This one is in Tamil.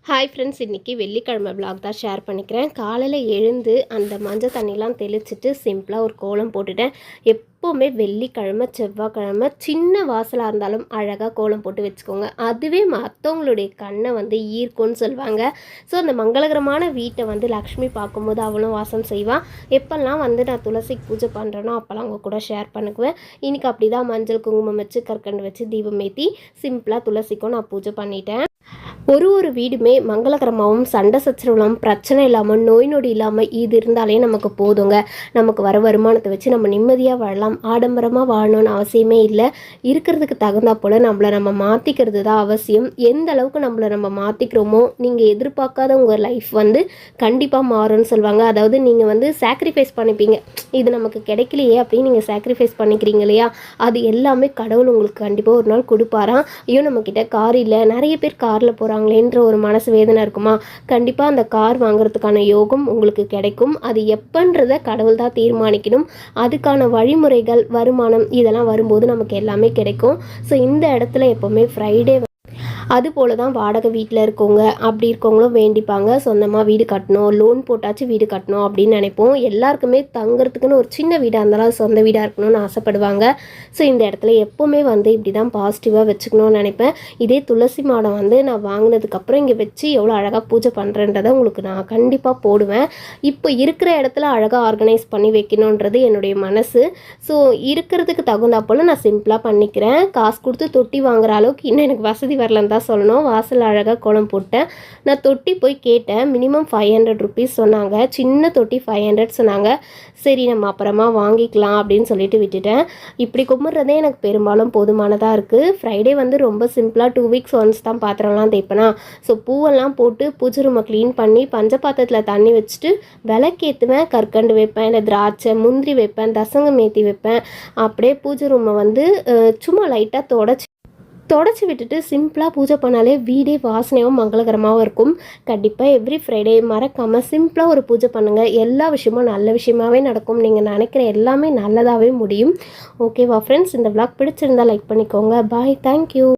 ஹாய் ஃப்ரெண்ட்ஸ், இன்றைக்கி வெள்ளிக்கிழமை விலாக் தான் ஷேர் பண்ணிக்கிறேன். காலையில் எழுந்து அந்த மஞ்சள் தண்ணிலாம் தெளிச்சிட்டு சிம்பிளாக ஒரு கோலம் போட்டுட்டேன். எப்போவுமே வெள்ளிக்கிழமை செவ்வாய்க்கிழமை சின்ன வாசலாக இருந்தாலும் அழகாக கோலம் போட்டு வச்சுக்கோங்க. அதுவே மற்றவங்களுடைய கண்ணை ஈர்க்கும்னு சொல்லுவாங்க. ஸோ அந்த மங்களகரமான வீட்டை லக்ஷ்மி பார்க்கும்போது அவளும் வாசம் செய்வாள். எப்போல்லாம் நான் துளசிக்கு பூஜை பண்ணுறேனோ அப்போல்லாம் அவங்க கூட ஷேர் பண்ணுக்குவேன். இன்றைக்கி அப்படி தான் மஞ்சள் குங்குமம் வச்சு கற்கண்டு வச்சு தீபம் ஏற்றி சிம்பிளாக துளசிக்கும் நான் பூஜை பண்ணிட்டேன். ஒரு வீடுமே மங்களகரமாகவும் சண்டை சச்சரவுலாம் பிரச்சனை இல்லாமல் நோய் நொடி இல்லாமல் இது இருந்தாலே நமக்கு போதுங்க. நமக்கு வர வருமானத்தை வச்சு நம்ம நிம்மதியாக வாழலாம். ஆடம்பரமாக வாழணும்னு அவசியமே இல்லை. இருக்கிறதுக்கு தகுந்தா போல் நம்ம மாற்றிக்கிறது தான் அவசியம். எந்த அளவுக்கு நம்ம மாற்றிக்கிறோமோ நீங்கள் எதிர்பார்க்காத உங்கள் லைஃப் கண்டிப்பாக மாறும்னு சொல்லுவாங்க. அதாவது நீங்கள் சாக்ரிஃபைஸ் பண்ணிப்பீங்க, இது நமக்கு கிடைக்கலையே அப்படின்னு நீங்கள் சாக்ரிஃபைஸ் பண்ணிக்கிறீங்க இல்லையா, அது எல்லாமே கடவுள் உங்களுக்கு கண்டிப்பாக ஒரு நாள் கொடுப்பாராம். ஐயோ நம்மக்கிட்ட கார் இல்லை, நிறைய பேர் காரில் போகிறாங்களேன்ற ஒரு மனசு வேதனை இருக்குமா, கண்டிப்பாக அந்த கார் வாங்குறதுக்கான யோகம் உங்களுக்கு கிடைக்கும். அது எப்பன்றதை கடவுள் தான் தீர்மானிக்கணும். அதுக்கான வழிமுறைகள் வருமானம் இதெல்லாம் வரும்போது நமக்கு எல்லாமே கிடைக்கும். ஸோ இந்த இடத்துல எப்போவுமே ஃப்ரைடே அதுபோல் தான் வாடகை வீட்டில் இருக்கவங்க அப்படி இருக்கவங்களும் வேண்டிப்பாங்க, சொந்தமாக வீடு கட்டணும், லோன் போட்டாச்சு வீடு கட்டணும் அப்படின்னு நினைப்போம். எல்லாருக்குமே தங்குறதுக்குன்னு ஒரு சின்ன வீடாக இருந்தாலும் சொந்த வீடாக இருக்கணும்னு ஆசைப்படுவாங்க. ஸோ இந்த இடத்துல எப்போவுமே இப்படி தான் பாசிட்டிவாக வச்சுக்கணும்னு நினைப்பேன். இதே துளசி மாடம் நான் வாங்கினதுக்கப்புறம் இங்கே வச்சு எவ்வளோ அழகாக பூஜை பண்ணுறேன்றதை உங்களுக்கு நான் கண்டிப்பாக போடுவேன். இப்போ இருக்கிற இடத்துல அழகாக ஆர்கனைஸ் பண்ணி வைக்கணுன்றது என்னுடைய மனசு. ஸோ இருக்கிறதுக்கு தகுந்தா போல் நான் சிம்பிளாக பண்ணிக்கிறேன். காசு கொடுத்து தொட்டி வாங்குற அளவுக்கு இன்னும் எனக்கு வசதி வரலன்னு தான் சொல்லணும். வாசல் அழகாக கோலம் போட்டேன். நான் தொட்டி போய் கேட்டேன், மினிமம் 500 ருபீஸ் சொன்னாங்க. சின்ன தொட்டி 500 சொன்னாங்க. சரி நம்ம அப்புறமா வாங்கிக்கலாம் அப்படின்னு சொல்லிட்டு விட்டுட்டேன். இப்படி கும்பிட்றதே எனக்கு பெரும்பாலும் போதுமானதாக இருக்குது. ஃப்ரைடே ரொம்ப சிம்பிளாக 2 வீக்ஸ் ஒன்ஸ் தான் பாத்திரம்லாம் தேய்ப்பேனா. ஸோ பூவெல்லாம் போட்டு பூஜை ரூமை க்ளீன் பண்ணி பஞ்சபாத்திரத்தில் தண்ணி வச்சுட்டு விளக்கேற்றுவேன், கற்கண்டு வைப்பேன், இல்லை திராட்சை முந்திரி வைப்பேன், தசங்கம் ஏற்றி வைப்பேன். அப்படியே பூஜை ரூமை சும்மா லைட்டாக தொடச்சி விட்டுட்டு சிம்பிளாக பூஜை பண்ணாலே வீடே வாசனையும் மங்களகரமாகவும் இருக்கும். கண்டிப்பாக எவ்ரி ஃப்ரைடே மறக்காமல் சிம்பிளாக ஒரு பூஜை பண்ணுங்கள். எல்லா விஷயமும் நல்ல விஷயமாகவே நடக்கும். நீங்கள் நினைக்கிற எல்லாமே நல்லதாகவே முடியும். ஓகேவா ஃப்ரெண்ட்ஸ், இந்த விளாக் பிடிச்சிருந்தால் லைக் பண்ணிக்கோங்க. பாய், தேங்க்யூ.